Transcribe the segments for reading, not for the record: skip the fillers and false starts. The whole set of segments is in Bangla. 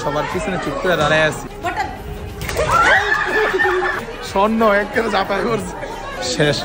সবার পিছনে চুপ করে দাঁড়ায় আছি। স্বর্ণ একেবারে চাপায় করছে। শেষ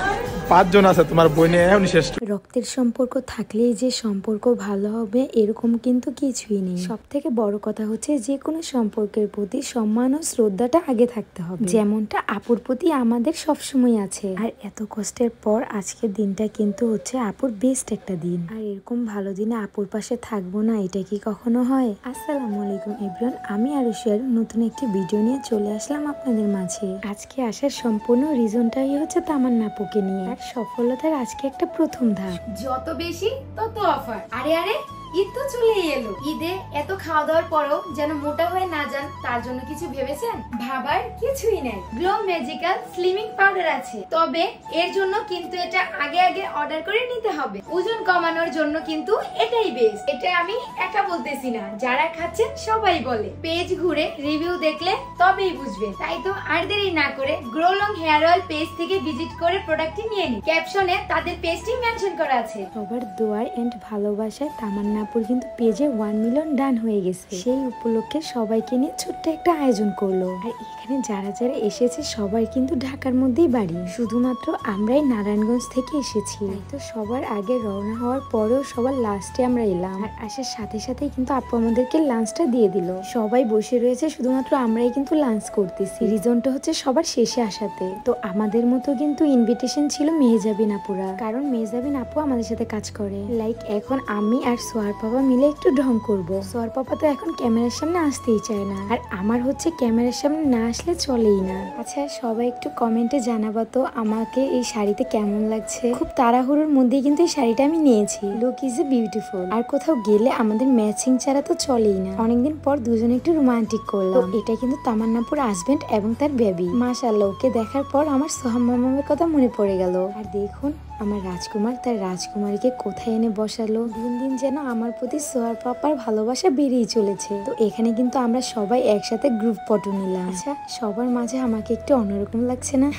5 জন আছে, তোমার বই নিয়ে এখন শেষ। রক্তের সম্পর্ক থাকলেই যে সম্পর্ক ভালো হবে এরকম কিন্তু কিছুই নেই। সব থেকে বড় কথা হচ্ছে যে কোনো সম্পর্কের প্রতি সম্মান ও শ্রদ্ধাটা আগে থাকতে হবে, যেমনটা আপুর প্রতি আমাদের সবসময় আছে। আর এত কষ্টের পর আজকের দিনটা কিন্তু হচ্ছে আপুর বেস্ট একটা দিন। আর এরকম ভালো দিনে আপুর পাশে থাকবো না, এটা কি কখনো হয়? আসসালামু আলাইকুম এভরিওয়ান, আমি আরুষিয়ার নতুন একটি ভিডিও নিয়ে চলে আসলাম আপনাদের মাঝে। আজকে আসার সম্পূর্ণ রিজনটাই হচ্ছে তামান্না আপুকে নিয়ে। আর সফলতার আজকে একটা প্রথম ধাপ। যত বেশি তত অফার। আরে আরে ঈদ তো চলেই এলো। ঈদে এত খাওয়া দাওয়ার পরও যেন মোটা হয়ে না যান, তার জন্য কিছু ভেবেছেন? ভাবার কিছুই নাই। গ্লো ম্যাজিক্যাল স্লিমিং পাউডার আছে, তবে এর জন্য কিন্তু এটা আগে আগে অর্ডার করে নিতে হবে। ওজন কমানোর জন্য কিন্তু এটাই বেস্ট। এটা আমি একা বলতেছি না, যারা খাচ্ছেন সবাই বলে। পেজ ঘুরে রিভিউ দেখলে তবেই বুঝবেন। তাই তো আর দেরি না করে grow long hair oil page থেকে ভিজিট করে প্রোডাক্টটি নিয়ে নিন। ক্যাপশনে তাদের পেজটি মেনশন করা আছে। সবার দোয়ার এন্ড ভালোবাসায় তামান্না আপুর কিন্তু পেজে 1 মিলিয়ন ডান হয়ে গেছে। সেই উপলক্ষে সবাইকে নিয়ে ছোট্ট একটা আয়োজন করলো। আর এখানে যারা যারা এসেছে সবাই কিন্তু ঢাকার মধ্যেই বাড়ি, শুধুমাত্র আমরাই নারায়ণগঞ্জ থেকে এসেছি। তো সবার আগে রওনা হওয়ার পরেও সবার লাস্টে আমরা এলাম। আর আসার সাথে সাথেই কিন্তু আপু আমাদেরকে লাঞ্চটা দিয়ে দিল। সবাই বসে রয়েছে, শুধুমাত্র আমরাই কিন্তু লাঞ্চ করতেছি। রিজনটা হচ্ছে সবার শেষে আসাতে। তো আমাদের মতো কিন্তু ইনভিটেশন ছিল মেহজাবিন আপুরা, কারণ মেহজাবিন আপু আমাদের সাথে কাজ করে। লাইক এখন আমি আর সোহার পাপা মিলে একটু ঢং করবো। সোহার পাপা তো এখন ক্যামেরার সামনে আসতেই চায় না, আর আমার হচ্ছে ক্যামেরার সামনে না আসলে চলেই না। আচ্ছা সবাই একটু কমেন্টে জানাবা তো আমাকে এই শাড়িতে কেমন লাগছে। খুব তাড়াহুড়োর মধ্যেই কিন্তু এই শাড়িটা আমি নিয়েছি। Look is a beautiful. আর কোথাও গেলে আমাদের ম্যাচিং ছাড়া তো চলেই না। অনেকদিন পর দুজনে একটু রোমান্টিক করলাম। এটা কিন্তু তামান্নাপুর হাজবেন্ড এবং তার বেবি। মাশাআল্লাহ, ওকে দেখার পর আমার সোহাম মামার কথা মনে পড়ে গেল। আর দেখুন আমার রাজকুমার তার রাজকুমারীকে কোথায় এনে বসালো। দিন দিন যেন আমার প্রতি সোহার পাপার ভালোবাসা বেড়েই চলেছে। তো এখানে কিন্তু আমরা সবাই একসাথে গ্রুপ ফটো নিলাম। আচ্ছা সবার মাঝে আমাকে একটু অন্যরকম লাগছে না?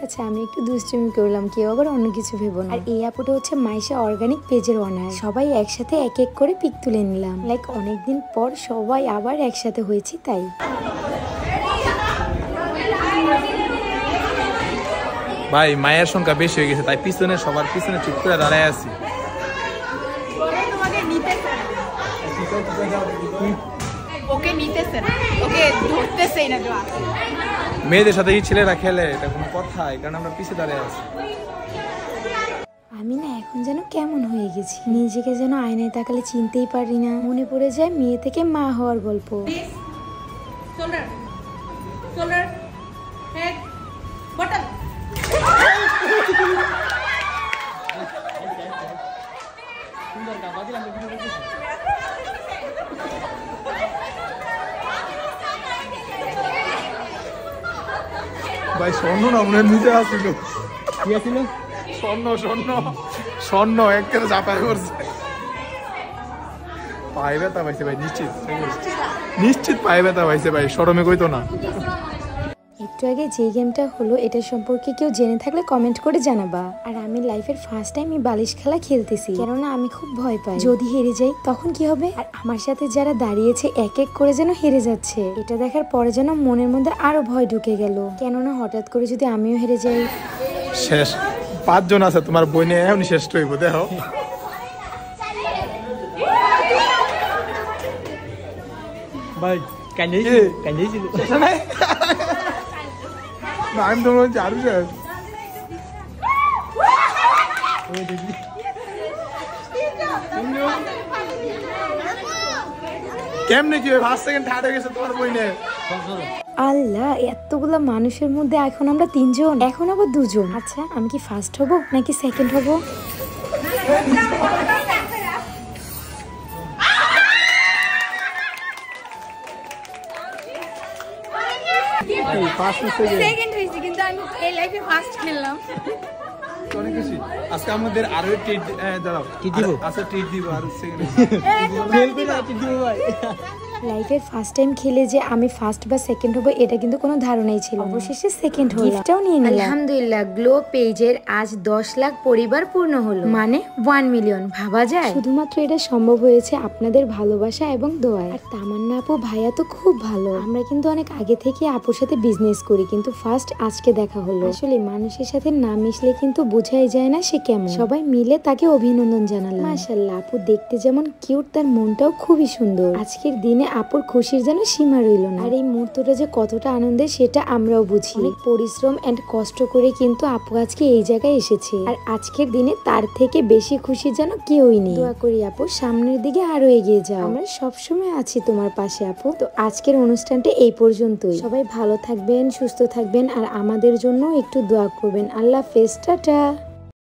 আচ্ছা আমি একটু দুষ্টুমি করলাম, কেউ আবার অন্য কিছু ভেবো না। আর এই আপুটা হচ্ছে মাইশা অর্গানিক পেজের অনার। সবাই একসাথে এক এক করে পিক তুলে নিলাম। লাইক অনেকদিন পর সবাই আবার একসাথে হয়েছি তাই। ভাই মায়ের সংখ্যা বেশি হয়ে গেছে, তাই পিছনে সবার পিছনে চুপ করে দাঁড়ায় আছি। মেয়েদের সাথে কি ছেলেরা খেলে? এটা কোনো কথা? কারণ আমরা পিছে দাঁড়ায় আছি। আমি না এখন যেন কেমন হয়ে গেছি, নিজেকে যেন আয়নায় তাকালে চিনতেই পারি না। মনে পড়ে যায় মেয়ে থেকে মা হওয়ার গল্প। ভাই স্বর্ণ না মনে নিচে আসছিল। কি আছিল? স্বর্ণ স্বর্ণ স্বর্ণ একেবারে চাপায় করছে। পায়ে ব্যথা পাইছে ভাই, নিশ্চিত নিশ্চিত পায়ে ব্যথা পাইছে ভাই, শরমে কইতো না। একটু আগে যে গেমটা হলো এটা সম্পর্কে কেউ জেনে থাকলে কমেন্ট করে জানাবা। আর আমি লাইফের ফার্স্ট টাইম এই বালিশ খেলা খেলতেছি, কেননা আমি খুব ভয় পাই যদি হেরে যাই তখন কি হবে। আর আমার সাথে যারা দাঁড়িয়েছে এক এক করে যেন হেরে যাচ্ছে, এটা দেখার পরে যেন মনের মধ্যে আরো ভয় ঢুকে গেল, কেননা হঠাৎ করে যদি আমিও হেরে যাই। শেষ 5 জন আছে, তোমার বই নিয়ে এখন শেষ হইব। দেখো ভাই কান্দিয়েছিল না, আমি তো বলছি আরো শেষ। কেমনে কি 5 সেকেন্ড থার্ড হয়ে গেছে তোমার বই নিয়ে? আল্লাহ, এতগুলা মানুষের মধ্যে এখন আমরা 3 জন, এখন আবার 2 জন। আচ্ছা আমি কি ফার্স্ট হব নাকি সেকেন্ড হব? আজকে আমাদের আরো ট্রিট দাঁড়াও, কি দিব? আচ্ছা ট্রিট দিব আর সেকেন্ড লাইফের ফার্স্ট টাইম খেলে যে আমি ফার্স্ট বা সেকেন্ড হবো এটা কিন্তু কোনো ধারণাই ছিল না। অবশেষে সেকেন্ড হলাম, গিফটটাও নিয়ে নিলাম। আলহামদুলিল্লাহ, গ্লো পেজের আজ 10 লাখ পরিবার পূর্ণ হলো, মানে 1 মিলিয়ন। ভাবা যায়? শুধুমাত্র এটা সম্ভব হয়েছে আপনাদের ভালোবাসা এবং দোয়ায়। আর তামান্না আপু ভাইয়া তো খুব ভালো। আমরা কিন্তু অনেক আগে থেকে আপুর সাথে বিজনেস করি, কিন্তু ফার্স্ট আজকে দেখা হলো। আসলে মানুষের সাথে না মিশলে কিন্তু বোঝাই যায় না সে কেমন। সবাই মিলে তাকে অভিনন্দন জানালাম। মাশাআল্লাহ, আপু দেখতে যেমন কিউট, তার মনটাও খুবই সুন্দর। আজকের দিনে আপুর খুশির যেন সীমা রইল না। আর এই মুহূর্তটা যে কতটা আনন্দের সেটা আমরাও বুঝি। অনেক পরিশ্রম এন্ড কষ্ট করে কিন্তু আপু আজকে এই জায়গায় এসেছে। আর আজকের দিনে তার থেকে বেশি খুশি যেন কেউই নেই। দোয়া করি আপু সামনের দিকে আরো এগিয়ে যাও। আমরা সবসময় আছি তোমার পাশে আপু। তো আজকের অনুষ্ঠানটা এই পর্যন্তই। সবাই ভালো থাকবেন, সুস্থ থাকবেন, আর আমাদের জন্য একটু দোয়া করবেন। আল্লাহ হাফেজ, টাটা।